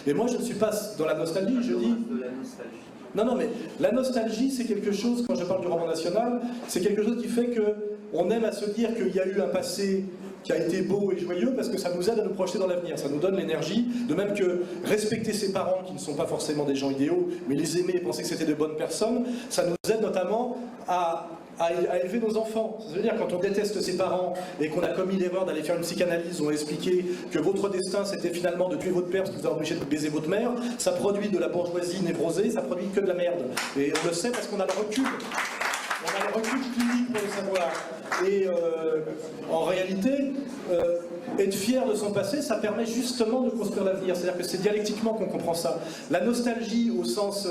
Et moi, je ne suis pas dans la nostalgie, je dis... Non, non, mais la nostalgie, c'est quelque chose, quand je parle du roman national, c'est quelque chose qui fait qu'on aime à se dire qu'il y a eu un passé qui a été beau et joyeux, parce que ça nous aide à nous projeter dans l'avenir, ça nous donne l'énergie, de même que respecter ses parents, qui ne sont pas forcément des gens idéaux, mais les aimer et penser que c'était de bonnes personnes, ça nous aide notamment à élever nos enfants. Ça veut dire quand on déteste ses parents et qu'on a commis l'erreur d'aller faire une psychanalyse où on expliquait que votre destin c'était finalement de tuer votre père parce que vous avez empêché de baiser votre mère, ça produit de la bourgeoisie névrosée, ça produit que de la merde. Et on le sait parce qu'on a le recul. On a le recul clinique pour le savoir. Et en réalité, être fier de son passé, ça permet justement de construire l'avenir. C'est-à-dire que c'est dialectiquement qu'on comprend ça. La nostalgie au sens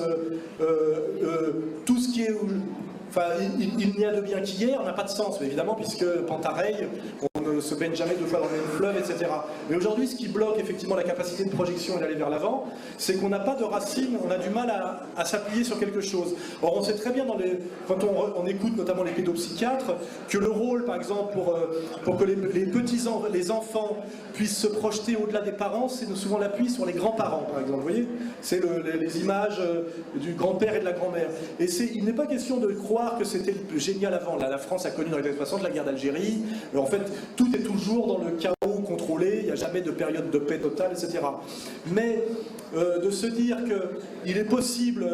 tout ce qui est... Enfin, il n'y a de bien qu'hier n'a pas de sens, évidemment, puisque Pantareil, on ne se baigne jamais deux fois dans le même fleuve, etc. Mais aujourd'hui, ce qui bloque effectivement la capacité de projection et d'aller vers l'avant, c'est qu'on n'a pas de racines, on a du mal à s'appuyer sur quelque chose. Or, on sait très bien, quand on écoute notamment les pédopsychiatres, que le rôle, par exemple, pour que les enfants puissent se projeter au-delà des parents, c'est souvent l'appui sur les grands-parents, par exemple. Vous voyez, c'est les images du grand-père et de la grand-mère. Et il n'est pas question de croire que c'était génial avant. Là, la France a connu dans les années 60 la guerre d'Algérie. En fait, tout est toujours dans le chaos contrôlé, il n'y a jamais de période de paix totale, etc. Mais de se dire qu'il est possible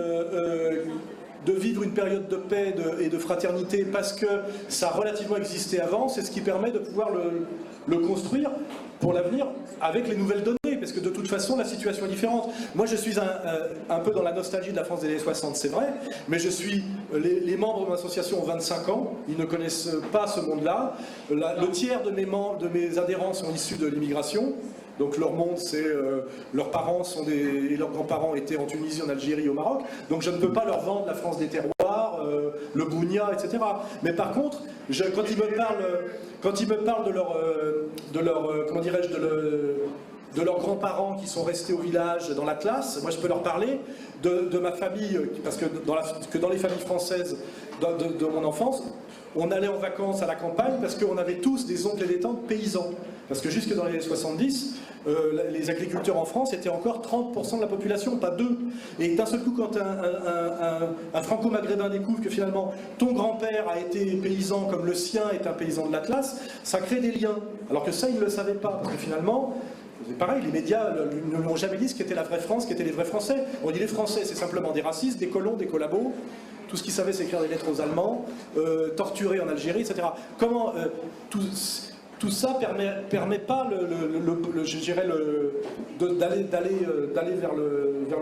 de vivre une période de paix et de fraternité parce que ça a relativement existé avant, c'est ce qui permet de pouvoir le construire pour l'avenir avec les nouvelles données, parce que de toute façon la situation est différente. Moi je suis un peu dans la nostalgie de la France des années 60, c'est vrai, mais les membres de mon association ont 25 ans, ils ne connaissent pas ce monde-là. Le tiers de mes adhérents sont issus de l'immigration. Donc leur monde, c'est leurs parents et leurs grands-parents étaient en Tunisie, en Algérie, au Maroc. Donc je ne peux pas leur vendre la France des terroirs, le bougna, etc. Mais par contre, quand ils me parlent de leurs grands-parents qui sont restés au village, dans la classe, moi je peux leur parler de ma famille, parce que dans les familles françaises de mon enfance, on allait en vacances à la campagne parce qu'on avait tous des oncles et des tantes paysans. Parce que jusque dans les années 70, les agriculteurs en France étaient encore 30% de la population, pas 2. Et d'un seul coup, quand un franco-maghrébin découvre que finalement ton grand-père a été paysan comme le sien est un paysan de l'Atlas, ça crée des liens. Alors que ça, ils ne le savaient pas. Parce que finalement, c'est pareil, les médias ne l'ont jamais dit ce qu'était la vraie France, ce qu'étaient les vrais Français. On dit les Français, c'est simplement des racistes, des colons, des collabos. Tout ce qu'ils savaient, c'est écrire des lettres aux Allemands, torturer en Algérie, etc. Comment tout ça permet pas, je dirais, d'aller vers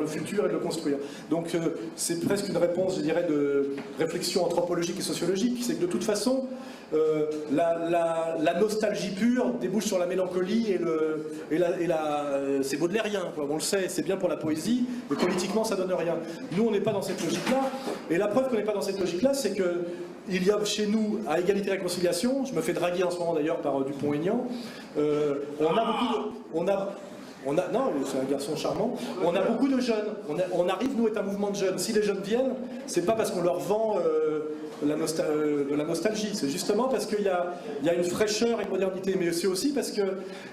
le futur et de le construire. Donc c'est presque une réponse, je dirais, de réflexion anthropologique et sociologique. C'est que de toute façon, la nostalgie pure débouche sur la mélancolie c'est baudelairien, quoi. On le sait, c'est bien pour la poésie, mais politiquement ça donne rien. Nous on n'est pas dans cette logique-là, et la preuve qu'on n'est pas dans cette logique-là, c'est que il y a chez nous, à Égalité et Réconciliation, je me fais draguer en ce moment d'ailleurs par Dupont-Aignan, non, c'est un garçon charmant. On a beaucoup de jeunes. On arrive, nous, est un mouvement de jeunes. Si les jeunes viennent, c'est pas parce qu'on leur vend de la nostalgie. C'est justement parce qu'il y a une fraîcheur et une modernité. Mais c'est aussi parce que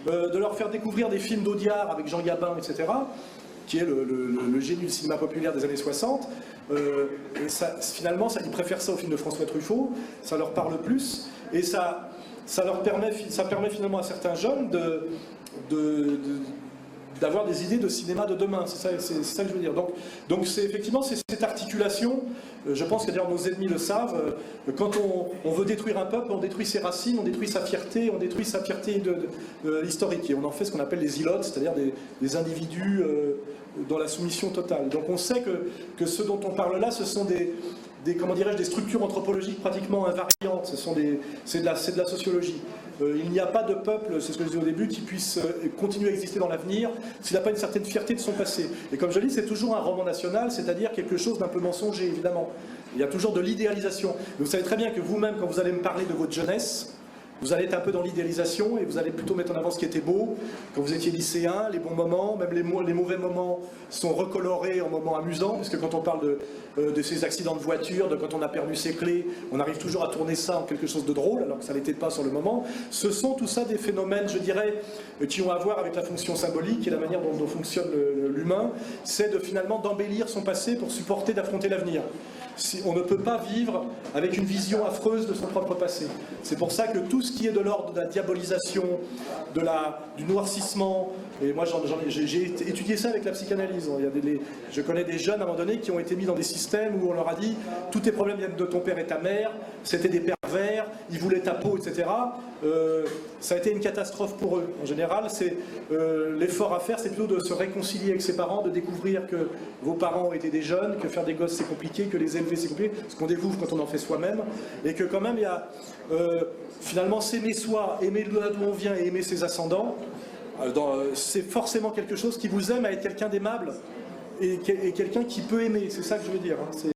de leur faire découvrir des films d'Audiard avec Jean Gabin, etc., qui est le génie du cinéma populaire des années 60, finalement, ils préfèrent ça au film de François Truffaut. Ça leur parle plus. Et ça permet finalement à certains jeunes d'avoir des idées de cinéma de demain, c'est ça que je veux dire. Donc c'est effectivement cette articulation, je pense que d'ailleurs nos ennemis le savent, quand on veut détruire un peuple, on détruit ses racines, on détruit sa fierté, historique, et on en fait ce qu'on appelle les ilotes, c'est-à-dire des individus dans la soumission totale. Donc on sait que ce dont on parle là, ce sont des structures anthropologiques pratiquement invariantes, c'est de la sociologie. Il n'y a pas de peuple, c'est ce que je disais au début, qui puisse continuer à exister dans l'avenir s'il n'a pas une certaine fierté de son passé. Et comme je le dis, c'est toujours un roman national, c'est-à-dire quelque chose d'un peu mensonger, évidemment. Il y a toujours de l'idéalisation. Vous savez très bien que vous-même, quand vous allez me parler de votre jeunesse, vous allez être un peu dans l'idéalisation et vous allez plutôt mettre en avant ce qui était beau. Quand vous étiez lycéen, les bons moments, même les mauvais moments sont recolorés en moments amusants, parce que quand on parle de ces accidents de voiture, de quand on a perdu ses clés, on arrive toujours à tourner ça en quelque chose de drôle, alors que ça n'était pas sur le moment. Ce sont tout ça des phénomènes, je dirais, qui ont à voir avec la fonction symbolique et la manière dont fonctionne l'humain, c'est finalement d'embellir son passé pour supporter d'affronter l'avenir. On ne peut pas vivre avec une vision affreuse de son propre passé. C'est pour ça que tout ce qui est de l'ordre de la diabolisation, du noircissement, et moi j'ai étudié ça avec la psychanalyse. Je connais des jeunes à un moment donné qui ont été mis dans des systèmes où on leur a dit « tous tes problèmes viennent de ton père et ta mère, c'était des pervers, ils voulaient ta peau, etc. » Ça a été une catastrophe pour eux. En général, l'effort à faire, c'est plutôt de se réconcilier avec ses parents, de découvrir que vos parents ont été des jeunes, que faire des gosses c'est compliqué, que les élever c'est compliqué, ce qu'on découvre quand on en fait soi-même, et que quand même il y a finalement s'aimer soi, aimer là d'où on vient et aimer ses ascendants, c'est forcément quelque chose qui vous aime à être quelqu'un d'aimable et quelqu'un qui peut aimer, c'est ça que je veux dire. Hein.